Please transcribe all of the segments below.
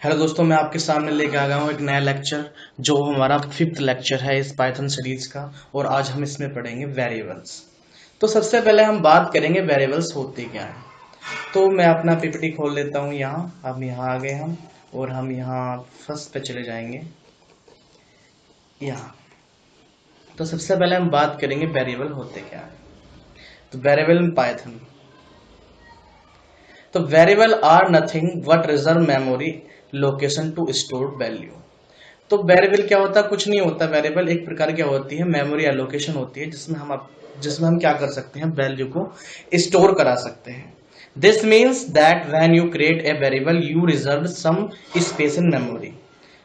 Hello दोस्तों, मैं आपके सामने लेके आ गया हूँ एक नया लेक्चर जो हमारा 5th लेक्चर है इस पाइथन सीरीज का। और आज हम इसमें पढ़ेंगे वेरिएबल्स। तो सबसे पहले हम बात करेंगे वेरिएबल्स होते क्या हैं। तो मैं अपना पीपीटी खोल लेता हूँ। यहाँ अब यहाँ आ गए हम और हम यहाँ फर्स्ट पे चले जाएंगे यहाँ। तो सबसे पहले हम बात करेंगे वेरिएबल होते क्या हैं। तो वेरिएबल इन पाइथन, तो variable are nothing but reserve memory location to store value. तो वेरिएबल क्या होता है? कुछ नहीं होता। वेरिएबल एक प्रकार क्या होती है, मेमोरी एलोकेशन होती है जिसमें हम क्या कर सकते हैं, वैल्यू को स्टोर करा सकते हैं। This means that when you create a variable you reserve some space in memory.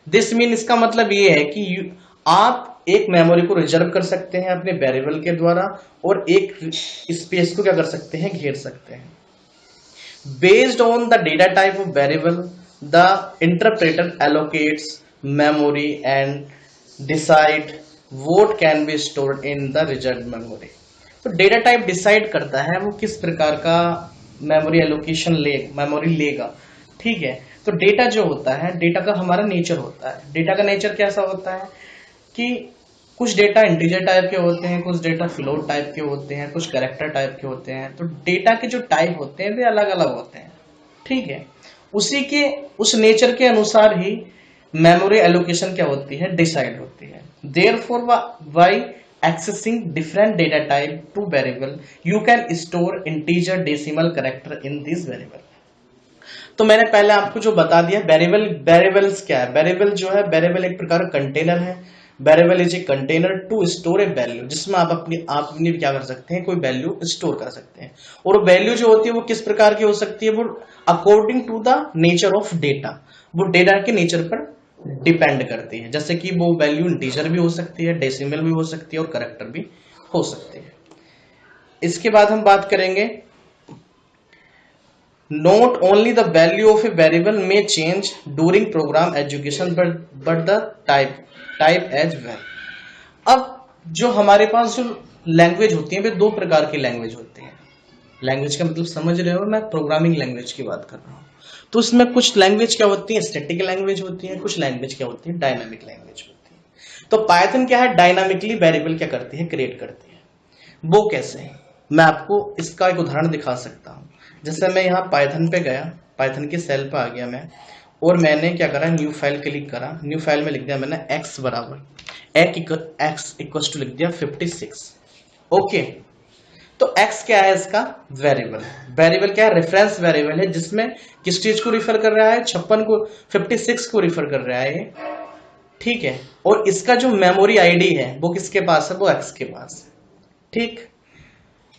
This mean, इसका मतलब ये है कि आप एक मेमोरी को रिजर्व कर सकते हैं अपने वेरिएबल के द्वारा और एक स्पेस को क्या कर सकते हैं, घेर सकते हैं। Based on the data type of variable, the interpreter allocates memory and decide what can be stored in the reserved memory. तो डेटा टाइप डिसाइड करता है वो किस प्रकार का मेमोरी लेगा। ठीक है। तो डेटा जो होता है, डेटा का हमारा नेचर होता है। डेटा का नेचर कैसा होता है कि कुछ डेटा इंटीजर टाइप के होते हैं, कुछ डेटा फ्लोट टाइप के होते हैं, कुछ कैरेक्टर टाइप के होते हैं। तो डेटा के जो टाइप होते हैं वे अलग अलग होते हैं। ठीक है। उस नेचर के अनुसार ही मेमोरी एलोकेशन क्या होती है, डिसाइड होती है। Therefore by accessing different data type two variable you can store integer decimal character in this variable. तो मैंने पहले आपको जो बता दिया वेरिएबल्स क्या है। वेरिएबल जो है, वेरिएबल एक प्रकार का कंटेनर है। Variable is a container to store a value, जिसमें आप अपनी क्या कर सकते हैं, कोई वैल्यू स्टोर कर सकते हैं। और वैल्यू जो होती है वो किस प्रकार की हो सकती है, वो according to the nature of data, वो डेटा के नेचर पर डिपेंड करती है। जैसे कि वो वैल्यू इंटीजर भी हो सकती है, डेसिमल भी हो सकती है और कैरेक्टर भी हो सकती है। इसके बाद हम बात करेंगे not only the value of a variable may change during program execution but the type as well। अब जो हमारे पास जो लैंग्वेज होती है वे दो प्रकार की लैंग्वेज होती है। लैंग्वेज का मतलब समझ रहे हो, मैं प्रोग्रामिंग लैंग्वेज की बात कर रहा हूँ। तो उसमें कुछ लैंग्वेज क्या होती है, स्टैटिक लैंग्वेज होती है, कुछ लैंग्वेज क्या होती है, डायनामिक लैंग्वेज होती है। तो पाइथन क्या है, डायनामिकली वेरिएबल क्या करती है, क्रिएट करती है। वो कैसे है, मैं आपको इसका एक उदाहरण दिखा सकता हूँ। जैसे मैं यहाँ पाइथन पे गया, पाइथन की सेल पे आ गया मैं, और मैंने क्या करा, न्यू फाइल क्लिक करा। न्यू फाइल में लिख दिया मैंने x बराबर x इक्वल टू लिख दिया 56। ओके। तो x क्या है, इसका वेरिएबल। वेरिएबल क्या है, रेफरेंस वेरिएबल है, जिसमें किस चीज को रिफर कर रहा है, 56 को, 56 को रिफर कर रहा है। ठीक है। और इसका जो मेमोरी आईडी है वो किसके पास है, वो x के पास है। ठीक।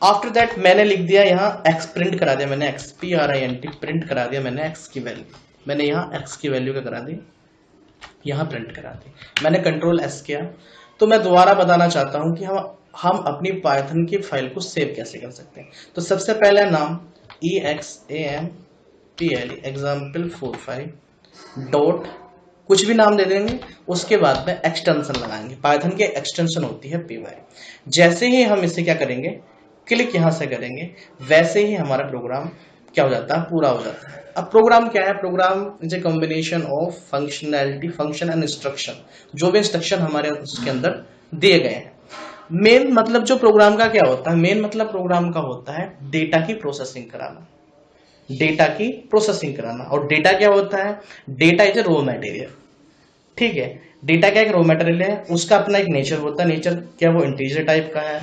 आफ्टर दैट मैंने लिख दिया यहाँ x, प्रिंट करा दिया मैंने XPRINT, प्रिंट करा दिया मैंने x की वैल्यू। मैंने यहाँ x की वैल्यू क्या करा दी, यहाँ प्रिंट करा दी। मैंने कंट्रोल S किया। तो मैं दोबारा बताना चाहता हूँ कि हम अपनी पाइथन की फाइल को सेव कैसे कर सकते हैं। तो सबसे पहले नाम EXAMPLE example45 डॉट कुछ भी नाम दे देंगे। उसके बाद में एक्सटेंशन लगाएंगे। पाइथन की एक्सटेंशन होती है py। जैसे ही हम इसे क्या करेंगे, क्लिक यहां से करेंगे, वैसे ही हमारा प्रोग्राम क्या हो जाता है, पूरा हो जाता है। अब प्रोग्राम क्या है, program is a combination of functionality, function and instruction. जो भी इंस्ट्रक्शन हमारे उसके अंदर दिए गए हैं। मेन मतलब जो प्रोग्राम का क्या होता है, मेन मतलब प्रोग्राम का होता है डेटा की प्रोसेसिंग कराना, डेटा की प्रोसेसिंग कराना। और डेटा क्या होता है, data is a raw material. ठीक है। डेटा क्या एक रॉ मटेरियल है, उसका अपना एक नेचर होता है। नेचर क्या, वो इंटीजर टाइप का है,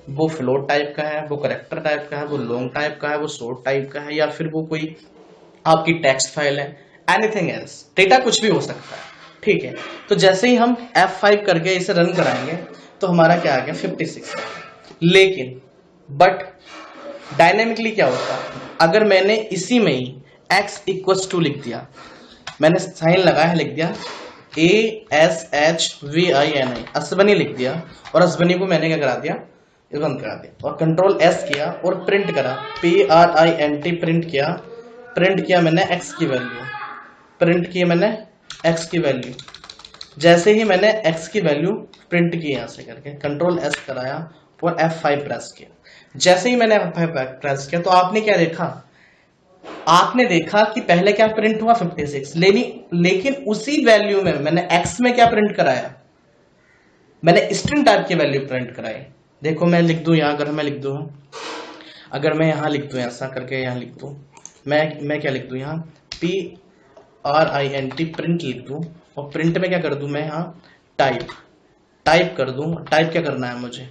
वो फ्लोट टाइप का है, वो करेक्टर टाइप का है, वो लॉन्ग टाइप का है, वो शॉर्ट टाइप का है, या फिर वो कोई आपकी टेक्स्ट फाइल है, एनीथिंग एल्स। डेटा कुछ भी हो सकता है। ठीक है। तो जैसे ही हम F5 करके इसे रन कराएंगे तो हमारा क्या आ गया, 56। लेकिन बट डायनेमिकली क्या होता है, अगर मैंने इसी में ही x इक्वल टू लिख दिया, मैंने साइन लगाया, लिख दिया ASHVINI, अश्वनी लिख दिया, और अश्वनी को मैंने क्या करा दिया, बंद करा दिया, और कंट्रोल S किया और प्रिंट करा, PRINT प्रिंट किया मैंने x की वैल्यू, प्रिंट की मैंने x की वैल्यू। जैसे ही मैंने x की वैल्यू प्रिंट की यहां से करके कंट्रोल S कराया और F5 प्रेस किया, जैसे ही मैंने F5 प्रेस किया तो आपने क्या देखा, आपने देखा कि पहले क्या प्रिंट हुआ 56, लेकिन उसी वैल्यू में मैंने x में क्या प्रिंट कराया, मैंने स्ट्रिंग टाइप की वैल्यू प्रिंट कराई। देखो मैं लिख दूं यहां, अगर मैं यहां लिख दूं ऐसा करके, यहां लिख दूं मैं क्या लिख दूं यहां PRINT प्रिंट लिख दूं, और प्रिंट में क्या कर दूं मैं यहां टाइप कर दूं। टाइप क्या करना है मुझे,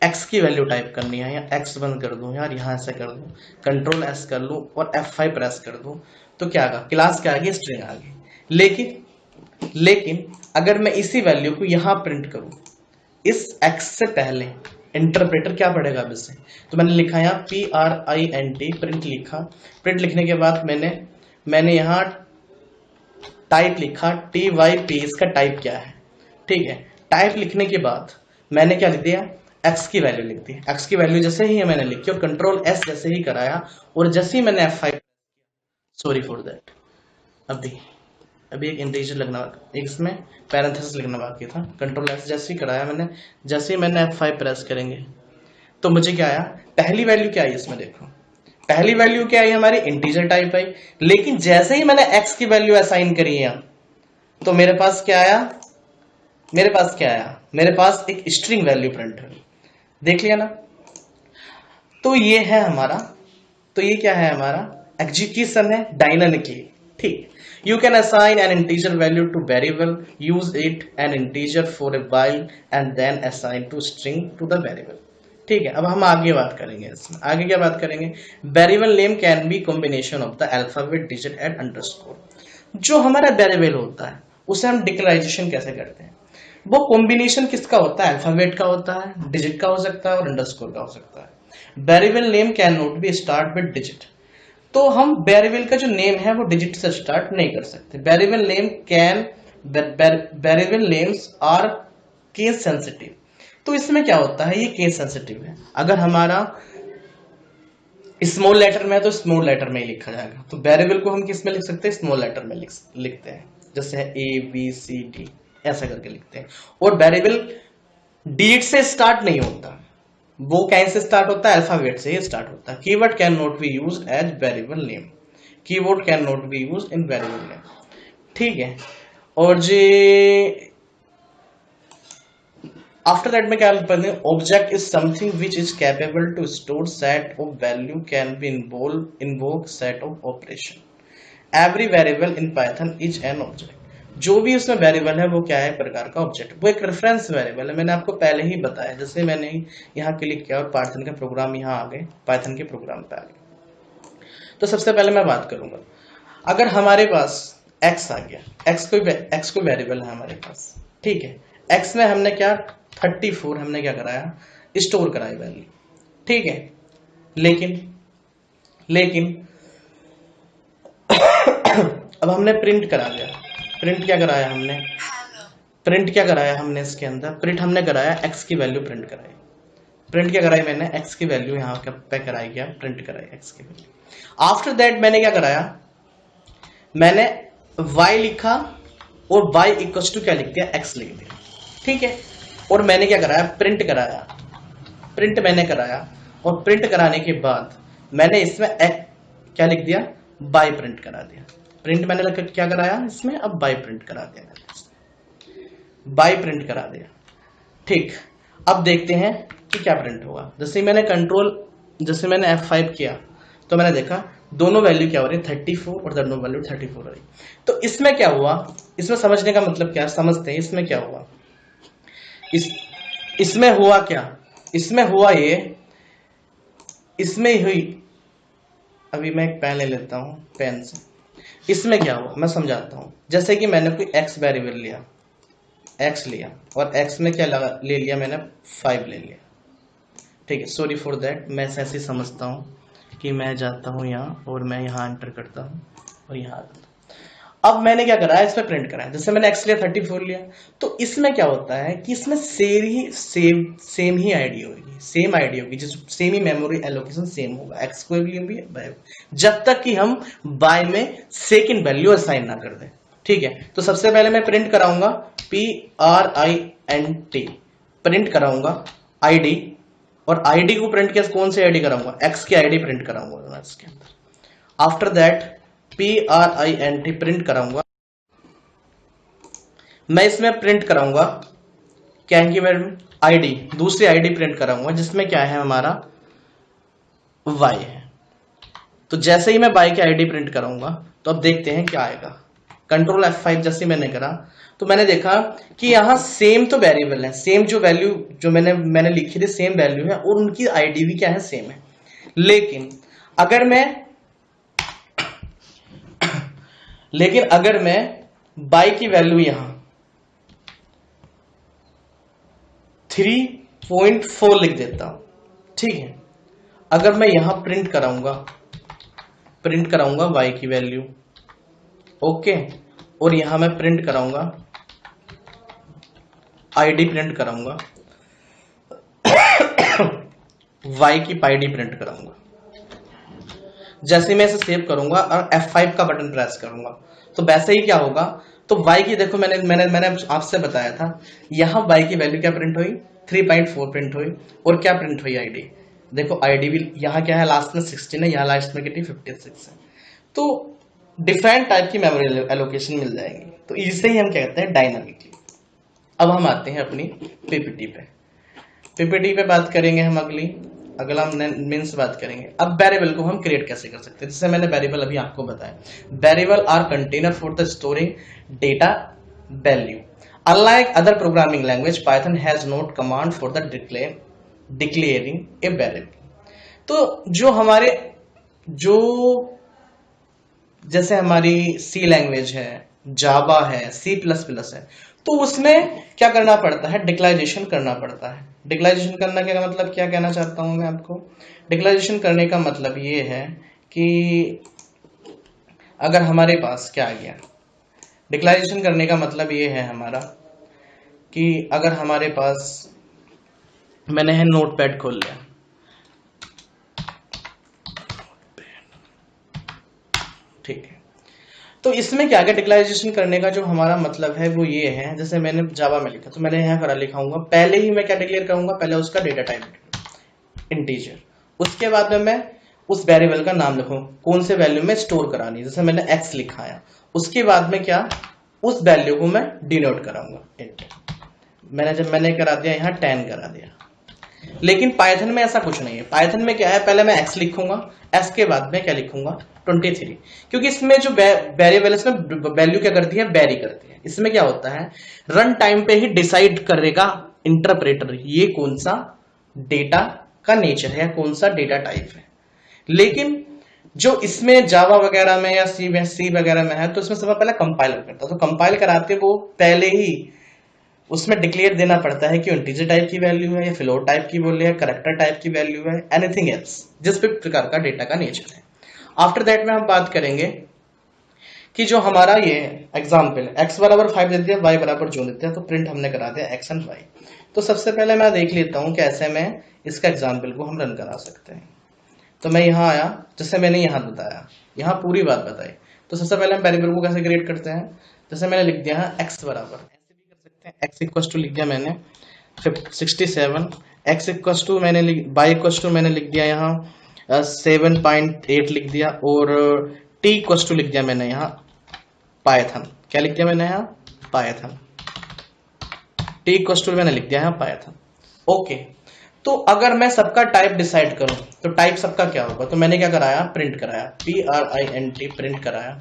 x की वैल्यू टाइप करनी है, या x बंद कर दूं यार, यहां ऐसे कर दूं, कंट्रोल S कर लूं और F5 प्रेस कर दूं, तो क्या आएगा, क्लास क्या आ गई, स्ट्रिंग आ गई। लेकिन अगर मैं इसी वैल्यू को यहां प्रिंट करूं, इस x से पहले इंटरप्रेटर क्या पढ़ेगा अब इससे, तो मैंने लिखा यहाँ PRINT प्रिंट लिखा। प्रिंट लिखने के बाद मैंने यहाँ टाइप लिखा TYP, इसका टाइप क्या है, ठीक है। टाइप लिखने के बाद मैंने क्या लिख दिया, x की वैल्यू लिख दी। x की वैल्यू जैसे ही मैंने लिखी और कंट्रोल S जैसे ही कराया, और जैसे ही मैंने F5, सॉरी फॉर दैट, अभी एक इंटीजर लगना, एक इसमें पैरेंथेसिस लिखना बाकी था। कंट्रोल S जैसे ही कराया मैंने, जैसे ही मैंने F5 प्रेस करेंगे तो मुझे क्या आया, पहली वैल्यू क्या आई इसमें, देखो पहली वैल्यू क्या आई हमारी, इंटीजर टाइप आई। लेकिन जैसे ही मैंने x की वैल्यू असाइन करी है, तो मेरे पास क्या आया, मेरे पास एक स्ट्रिंग वैल्यू प्रिंट हुई। देख लिया ना। तो ये है हमारा, तो ये क्या है हमारा एग्जीक्यूशन है डायनामिकली, ठीक। You can assign an integer value to variable, use it an integer for a while and then assign to string to the variable, ठीक है। अब हम आगे बात करेंगे, इसमें आगे क्या बात करेंगे, variable name can be combination of the alphabet, digit and underscore. जो हमारा वेरिएबल होता है उसे हम डिक्लेरेशन कैसे करते हैं, वो कॉम्बिनेशन किसका होता है, अल्फाबेट का होता है, डिजिट का हो सकता है और अंडरस्कोर का हो सकता है। Variable name can not be start with digit, तो हम वेरिएबल का जो नेम है वो डिजिट से स्टार्ट नहीं कर सकते। Variable names are case sensitive, तो इसमें क्या होता है, ये केस सेंसिटिव है। अगर हमारा स्मॉल लेटर में है तो स्मॉल लेटर में ही लिखा जाएगा, तो वेरिएबल को हम किस में लिख सकते हैं, स्मॉल लेटर में लिखते हैं, जैसे ABCD ऐसा करके लिखते हैं। और वेरिएबल डिजिट से स्टार्ट नहीं होता, वो कैसे स्टार्ट होता है, अल्फाबेट से ही स्टार्ट होता है। Keyword can not be used as variable name, keyword can not be used in variable name, ठीक है। और जी आफ्टर दैट में क्या पढ़ते हैं, object is something which is capable to store set of value, can be invoke set of operation. Every variable in Python is an object, जो भी उसमें वेरिएबल है वो क्या है, प्रकार का ऑब्जेक्ट, वो एक रेफरेंस वेरिएबल है। मैंने आपको पहले ही बताया, जैसे मैंने यहाँ क्लिक किया और पाइथन का प्रोग्राम यहाँ आ गए, पाइथन के प्रोग्राम पे आ गए। तो सबसे पहले मैं बात करूंगा, अगर हमारे पास x आ गया, x कोई वेरिएबल है हमारे पास, ठीक है। x में हमने क्या 34 हमने क्या कराया, स्टोर कराई वैल्यू, ठीक है। लेकिन अब हमने प्रिंट करा दिया, प्रिंट क्या कराया हमने इसके अंदर, प्रिंट हमने कराया x की वैल्यू प्रिंट कराई। प्रिंट क्या कराई मैंने, x की वैल्यू यहाँ पे कराई गया, प्रिंट कराई x की वैल्यू। आफ्टर दैट मैंने क्या कराया, मैंने y लिखा और y इक्वल्स टू क्या लिख दिया, x लिख दिया, ठीक है। और मैंने क्या कराया, प्रिंट मैंने कराया, और प्रिंट कराने के बाद मैंने इसमें क्या लिख दिया, बाय प्रिंट करा दिया। प्रिंट मैंने क्या कराया इसमें, अब बाय प्रिंट करा दिया, ठीक। अब देखते हैं कि क्या प्रिंट होगा। जैसे मैंने F5 किया तो मैंने देखा दोनों वैल्यू क्या हो रही है, 34 और दोनों वैल्यू 34 हो रही। तो इसमें क्या हुआ, इसमें समझने का मतलब क्या, समझते हैं इसमें क्या हुआ। इसमें हुआ क्या, इसमें हुआ ये, इसमें हुई, अभी मैं एक पेन ले लेता हूं, पेन से। इसमें क्या हुआ मैं समझाता हूं। जैसे कि मैंने कोई x वेरिएबल लिया, x लिया, और x में क्या ले लिया मैंने, 5 ले लिया, ठीक है। सॉरी फॉर दैट, मैं ऐसे ही समझता हूं कि मैं जाता हूं यहाँ और मैं यहाँ एंटर करता हूं और यहाँ आता हूं। अब मैंने क्या करा है, इसमें प्रिंट करा है। जैसे मैंने x लिया, 34 लिया, तो इसमें क्या होता है कि इसमें सेम ही आईडी होगी, सेम ही मेमोरी एलोकेशन सेम होगा, x को भी बाय, जब तक कि हम बाय में सेकंड वैल्यू असाइन ना कर दें, ठीक है। तो सबसे पहले मैं प्रिंट कराऊंगा PRINT, प्रिंट कराऊंगा आईडी, और आईडी को प्रिंट कौन से आईडी कराऊंगा, x की आईडी प्रिंट कराऊंगा इसके अंदर। आफ्टर दैट PRINT प्रिंट कराऊंगा। मैं इसमें प्रिंट कराऊंगा क्या है कि मैं आईडी, दूसरी आईडी प्रिंट कराऊंगा जिसमें क्या है हमारा y है। तो जैसे ही मैं y की आईडी प्रिंट कराऊंगा तो अब देखते हैं क्या आएगा। कंट्रोल F5 जैसे मैंने करा तो मैंने देखा कि यहाँ सेम तो वेरिएबल है, सेम जो वैल्यू जो मैंने लिखी थी सेम वैल्यू है और उनकी आईडी भी क्या है सेम है। लेकिन अगर मैं y की वैल्यू यहां 3.4 लिख देता हूं, ठीक है। अगर मैं यहां प्रिंट कराऊंगा y की वैल्यू, ओके, और यहां मैं प्रिंट कराऊंगा आईडी प्रिंट कराऊंगा y की आईडी प्रिंट कराऊंगा। जैसे मैं इसे सेव करूंगा और F5 का बटन प्रेस करूंगा तो वैसे ही क्या होगा, तो y की देखो मैंने आपसे बताया था यहां y की वैल्यू क्या प्रिंट हुई 3.4 प्रिंट हुई और क्या प्रिंट हुई आईडी। देखो आईडी भी यहाँ क्या है लास्ट में 16 है, यहाँ लास्ट में कितनी 56 है। तो डिफरेंट टाइप की मेमोरी एलोकेशन मिल जाएंगी। तो इसे ही हम कहते हैं डायनामिकली। अब हम आते हैं अपनी पीपीटी पे बात करेंगे हम अगला हम मेन से बात करेंगे। अब वेरिएबल को हम क्रिएट कैसे कर सकते हैं, जैसे मैंने वेरिएबल अभी आपको बताया, variable are container for the storing data value. Unlike other programming language, Python has not command for the declaring a variable। तो जैसे हमारी C लैंग्वेज है, जावा है, C++ है, तो उसमें क्या करना पड़ता है, डिक्लारेशन करना पड़ता है। डिक्लारेशन करना का मतलब क्या कहना चाहता हूं मैं आपको, डिक्लारेशन करने का मतलब ये है कि अगर हमारे पास क्या आ गया, डिक्लारेशन करने का मतलब ये है हमारा कि अगर हमारे पास मैंने है नोटपैड खोल लिया, ठीक है, तो इसमें क्या है डिक्लारेशन करने का जो हमारा मतलब है वो ये है, जैसे मैंने जावा में लिखा तो मैंने यहाँ लिखाऊंगा, पहले ही मैं क्या डिक्लेयर करूंगा, पहले उसका डेटा टाइप इंटीजर, उसके बाद में मैं उस वेरिएबल का नाम लिखूं कौन से वैल्यू में स्टोर करानी, जैसे मैंने x लिखा है, उसके बाद में क्या उस वैल्यू को मैं डिनोट कराऊंगा इंट। मैंने करा दिया यहाँ 10 करा दिया। लेकिन पाइथन में ऐसा कुछ नहीं है। पाइथन में क्या है, पहले मैं x लिखूंगा, s के बाद में क्या लिखूंगा 23, क्योंकि इसमें जो वेरिएबल इसमें वैल्यू क्या करती है, वेरी करती है। इसमें क्या होता है, रन टाइम पे ही डिसाइड करेगा इंटरप्रेटर ये कौन सा डेटा का नेचर है, कौन सा डेटा टाइप है। लेकिन जो इसमें जावा वगैरह में या सी वगैरह में है तो इसमें सबसे पहले कंपाइलर करता है, तो कंपाइल कराते वो पहले ही उसमें डिक्लेयर देना पड़ता है कि इंटीजर टाइप की वैल्यू है या फ्लोट टाइप की वैल्यू है, करैक्टर टाइप की वैल्यू है, एनीथिंग एल्स जिस भी प्रकार का डेटा का नेचर है। आफ्टर दैट में हम बात करेंगे कि जो हमारा ये एग्जाम्पल x बराबर 5 दे दिया, y बराबर जो देते हैं, तो प्रिंट हमने करा दिया x एंड y। तो सबसे पहले मैं देख लेता हूं कैसे मैं इसका एग्जाम्पल को हम रन करा सकते हैं। तो मैं यहाँ आया, जैसे मैंने यहाँ बताया, यहाँ पूरी बात बताई। तो सबसे पहले हम वेरिएबल को कैसे क्रिएट करते हैं, जैसे मैंने लिख दिया है x बराबर, ऐसे भी कर सकते हैं, x इक्वल टू लिख दिया मैंने 67, x इक्वल टू मैंने y इक्वल टू मैंने लिख दिया यहाँ 7.8 लिख दिया, और t इक्वल टू लिख दिया मैंने यहाँ पाइथन, क्या लिख दिया मैंने यहाँ पाइथन, t इक्वल टू मैंने लिख दिया यहाँ पाइथन। ओके, तो अगर मैं सबका टाइप डिसाइड करूं तो टाइप सबका क्या होगा, तो मैंने क्या कराया, प्रिंट कराया, PRINT प्रिंट कराया,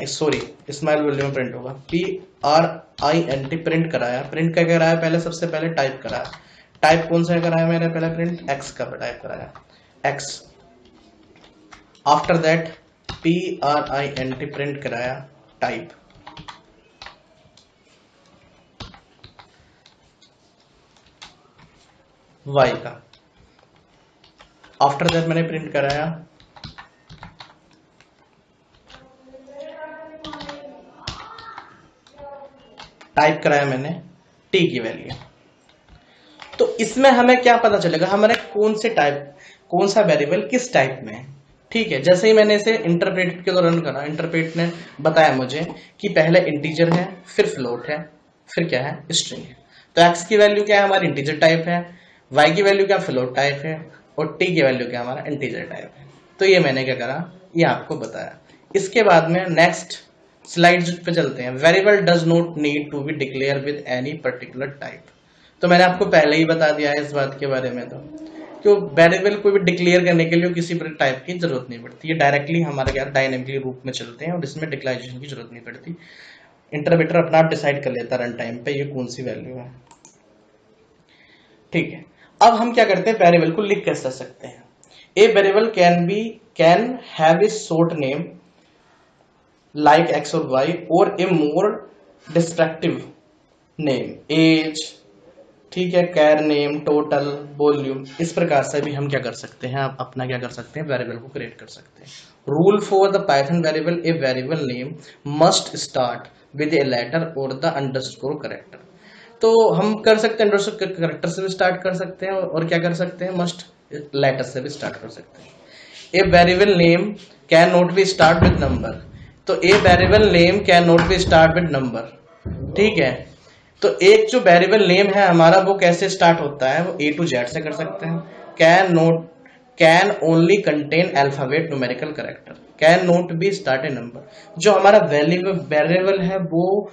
सॉरी स्मॉल वैल्यू में प्रिंट होगा, PRINT प्रिंट कराया। प्रिंट क्या कराया, पहले सबसे पहले टाइप कराया। टाइप कौन सा कराया मैंने, पहले प्रिंट x का टाइप कराया, x। After that PRINT print कराया टाइप, y का। आफ्टर दैट मैंने प्रिंट कराया टाइप कराया मैंने t की वैल्यू। तो इसमें हमें क्या पता चलेगा, हमारे कौन से टाइप, कौन सा वेरिएबल किस टाइप में है। ठीक है, जैसे ही मैंने इसे इंटरप्रेट के दौरान करा, इंटरप्रेट ने बताया मुझे कि पहले इंटीजर है, फिर फ्लोट है, फिर क्या है स्ट्रिंग है। तो x की वैल्यू क्या है, हमारी इंटीजर टाइप है, y की वैल्यू क्या फ्लोट टाइप है, और t की वैल्यू क्या हमारा इंटीजर टाइप है। तो ये मैंने क्या करा, ये आपको बताया। इसके बाद में नेक्स्ट स्लाइड पे चलते हैं। Variable does not need to be declare with any particular type. तो मैंने आपको पहले ही बता दिया है इस बात के बारे में, तो क्यों वेरिएबल को भी डिक्लेयर करने के लिए किसी भी टाइप की जरूरत नहीं पड़ती, ये डायरेक्टली हमारे क्या डायनेमिकली रूप में चलते हैं और इसमें डिक्लेरेशन की जरूरत नहीं पड़ती। इंटरप्रेटर अपना आप डिसाइड कर लेता रन टाइम पे ये कौन सी वैल्यू है। ठीक है, अब हम क्या करते हैं, वेरिएबल को लिख कैसे सकते हैं। A variable can have a short name like x और वाई और ए मोर डिस्ट्रक्टिव नेम एज, ठीक है, कैर नेम, टोटल, वॉल्यूम। इस प्रकार से भी हम क्या कर सकते हैं, आप अपना क्या कर सकते हैं, वेरिएबल को क्रिएट कर सकते हैं। Rule for the Python variable, a variable name must start with a letter और द अंडरस्कोर कैरेक्टर। तो हम कर सकते हैं अंडरस्कोर कैरेक्टर से भी स्टार्ट कर सकते हैं और क्या कर सकते हैं, मस्ट लेटर से भी स्टार्ट कर सकते हैं। A variable name can not be start with number, तो a variable name can not be start with number, ठीक है। तो एक जो वेरिएबल नेम है हमारा वो कैसे स्टार्ट होता है, वो ए टू जेड से कर सकते हैं। Can only contain alphabet numerical character, can not be start A number. जो हमारा वेरिएबल है वो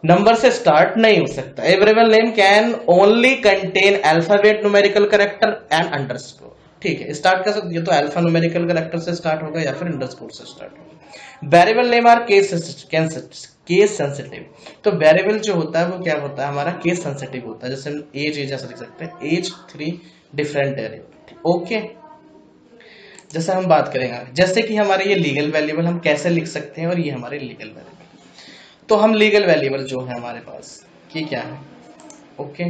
नंबर से स्टार्ट नहीं हो सकता। A variable name can only contain alphabet numerical character and underscore, ठीक है। स्टार्ट कर सकते, ये तो अल्फा न्यूमेरिकल कैरेक्टर से स्टार्ट होगा या फिर अंडरस्कोर से स्टार्ट होगा। Variable name are case sensitive, तो वेरिएबल जो होता है वो क्या होता है, हमारा केस सेंसिटिव होता है। जैसे हम एज ऐसा लिख सकते हैं, एज 3 डिफरेंट वेरिएबल, ओके। जैसे हम बात करेंगे, जैसे कि हमारे ये लीगल वेरिएबल हम कैसे लिख सकते हैं और ये हमारे लीगल वेरिएबल। तो हम लीगल वेरिएबल जो है हमारे पास ये क्या है, ओके।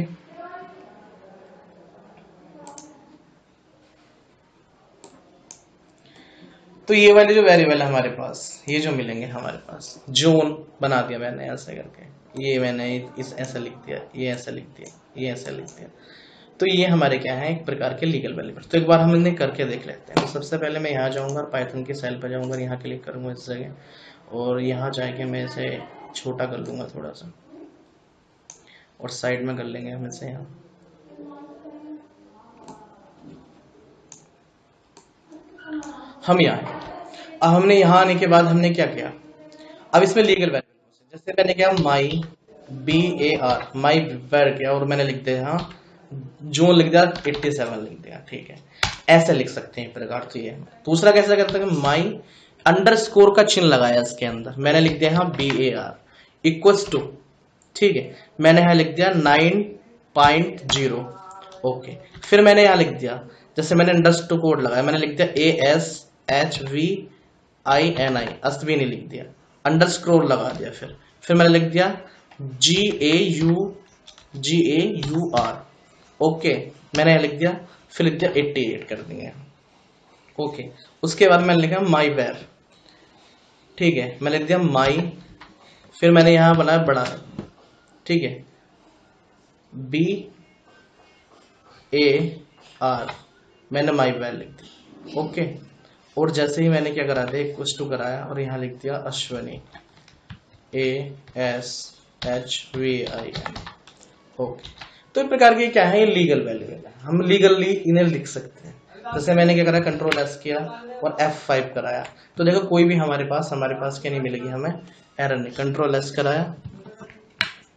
तो ये वाले जो वेरिएबल है हमारे पास, ये जो मिलेंगे हमारे पास, जोन बना दिया मैंने ऐसे करके, ये मैंने इस ऐसा लिख दिया, ये ऐसा लिख दिया, ये ऐसा लिख दिया। तो ये हमारे क्या है, एक प्रकार के लीगल वेरिएबल। तो एक बार हम इन्हें करके देख लेते हैं। तो सबसे पहले मैं यहाँ जाऊँगा और पाइथन की सेल पर जाऊँगा, यहाँ क्लिक करूँगा इस जगह, और यहाँ जाके मैं इसे छोटा कर लूँगा थोड़ा सा, और साइड में कर लेंगे हम इसे यहाँ। हम यहाँ, अब हमने यहाँ आने के बाद हमने क्या किया, अब इसमें लीगल वेरिएबल, जैसे मैंने क्या माई BAR माई वेर किया और मैंने लिख दिया यहाँ जो लिख दिया 87 लिख दिया, ठीक है। ऐसे लिख सकते हैं प्रकार। तो ये दूसरा कैसे करते हैं, माई अंडरस्कोर का चिन्ह लगाया इसके अंदर, मैंने लिख दिया यहाँ BAR इक्वल्स टू, ठीक है, मैंने यहाँ लिख दिया 9.0, ओके। फिर मैंने यहाँ लिख दिया, जैसे मैंने अंडरस्कोर कोड लगाया, मैंने लिख दिया ASHVINI, अश्विनी लिख दिया, अंडरस्कोर लगा दिया, फिर मैंने लिख दिया GAUR, ओके। मैंने लिख दिया, फिर लिख दिया 88 कर दिया, ओके। उसके बाद मैंने लिखा माई वेर, ठीक है, मैं लिख दिया माई, फिर मैंने यहां बनाया बड़ा, ठीक है, BAR, मैंने माई वेर लिख दिया, ओके। और जैसे ही मैंने क्या करा दिया, इक्वल्स टू कराया और यहाँ लिख दिया अश्वनी ASHVIN, ओके। तो इस प्रकार के क्या है, ये लीगल वेरिएबल है, हम लीगली इन्हें लिख सकते हैं। जैसे मैंने क्या करा, कंट्रोल S किया और F5 कराया, तो देखो कोई भी हमारे पास क्या नहीं मिलेगी हमें, एरर नहीं। कंट्रोल S कराया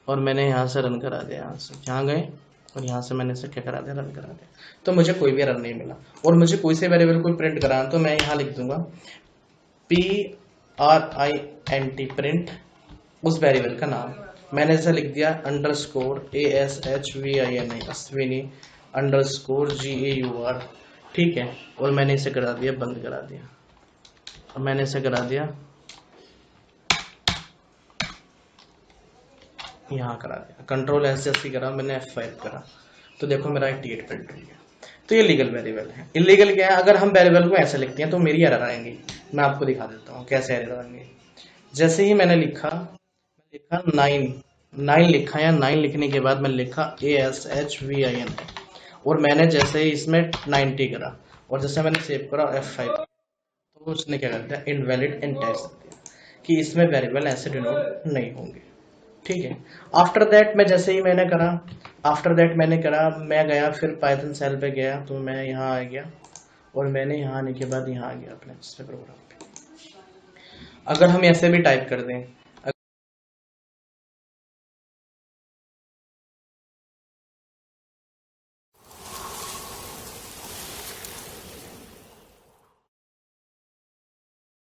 और मैंने यहाँ से रन करा दिया, यहाँ से यहाँ गए और यहाँ से मैंने इसे क्या करा दिया, रन करा दिया, तो मुझे कोई भी एरर नहीं मिला। और मुझे कोई से वेरिएबल को प्रिंट कराना, तो मैं यहाँ लिख दूंगा PRINT प्रिंट उस वेरिएबल का नाम, मैंने जैसे लिख दिया underscore ASHVINI Ashwini underscore GAUR, ठीक है। और मैंने इसे करा दिया, बंद करा दिया, और मैंने इसे करा दिया यहाँ करा दिया, कंट्रोल S जैसे करा, मैंने F5 करा, तो देखो मेरा 88 प्रिंट हो गया। तो ये लीगल वेरिएबल है। इलीगल क्या है, अगर हम वेरिएबल को ऐसे लिखते हैं तो मेरी एरर आएंगी। मैं आपको दिखा देता हूँ कैसे एरर आएंगे। जैसे ही मैंने लिखा 9 लिखा, या 9 लिखने के बाद मैंने लिखा ASHVIN, और मैंने जैसे ही इसमें 90 करा और जैसे मैंने सेव करा F5, तो उसने क्या कर दिया, इनवैलिड इंडेक्स दिया कि इसमें वेरिएबल ऐसे डिनोट नहीं होंगे, ठीक है। आफ्टर दैट मैं जैसे ही मैंने करा, मैं गया फिर पाइथन सेल पे गया, तो मैं यहाँ आ गया और मैंने यहाँ आने के बाद यहाँ आ गया अपने दूसरे प्रोग्राम पे। अगर हम ऐसे भी टाइप कर दें